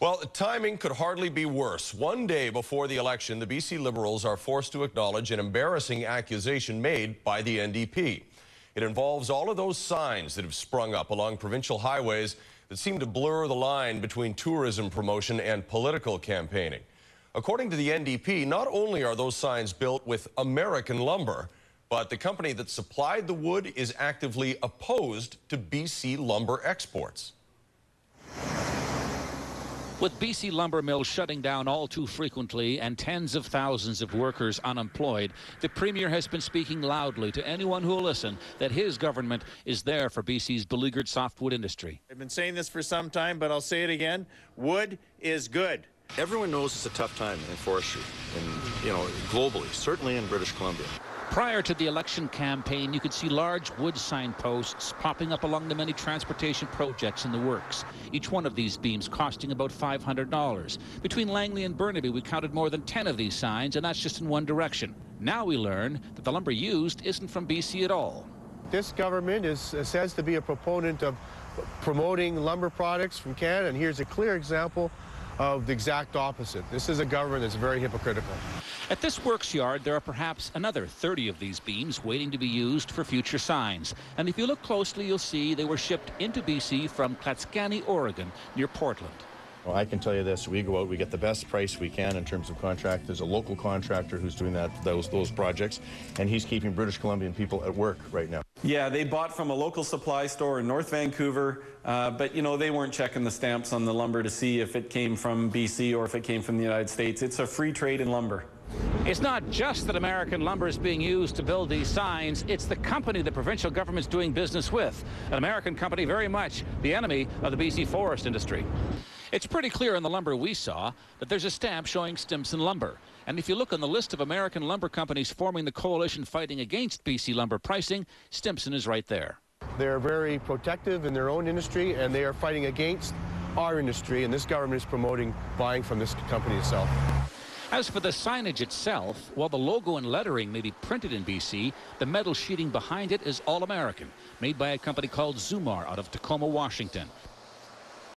Well, timing could hardly be worse. One day before the election, the BC Liberals are forced to acknowledge an embarrassing accusation made by the NDP. It involves all of those signs that have sprung up along provincial highways that seem to blur the line between tourism promotion and political campaigning. According to the NDP, not only are those signs built with American lumber, but the company that supplied the wood is actively opposed to BC lumber exports. With BC lumber mills shutting down all too frequently and tens of thousands of workers unemployed, the Premier has been speaking loudly to anyone who will listen that his government is there for BC's beleaguered softwood industry. I've been saying this for some time, but I'll say it again. Wood is good. Everyone knows it's a tough time in forestry, and globally, certainly in British Columbia. Prior to the election campaign, you could see large wood signposts popping up along the many transportation projects in the works. Each one of these beams costing about $500. Between Langley and Burnaby, we counted more than 10 of these signs, and that's just in one direction. Now we learn that the lumber used isn't from BC at all. This government says to be a proponent of promoting lumber products from Canada, and here's a clear example of the exact opposite. This is a government that's very hypocritical. At this works yard, there are perhaps another 30 of these beams waiting to be used for future signs. And if you look closely, you'll see they were shipped into BC from Clatskanie, Oregon, near Portland. Well, I can tell you this, we go out, we get the best price we can in terms of contract. There's a local contractor who's doing those projects, and he's keeping British Columbian people at work right now. Yeah, they bought from a local supply store in North Vancouver, but they weren't checking the stamps on the lumber to see if it came from BC or if it came from the United States. It's a free trade in lumber. It's not just that American lumber is being used to build these signs, it's the company the provincial government's doing business with. An American company very much the enemy of the BC forest industry. It's pretty clear in the lumber we saw that there's a stamp showing Stimson Lumber. And if you look on the list of American lumber companies forming the coalition fighting against BC lumber pricing, Stimson is right there. They're very protective in their own industry, and they are fighting against our industry, and this government is promoting buying from this company itself. As for the signage itself, while the logo and lettering may be printed in BC, the metal sheeting behind it is all American, made by a company called Zumar out of Tacoma, Washington.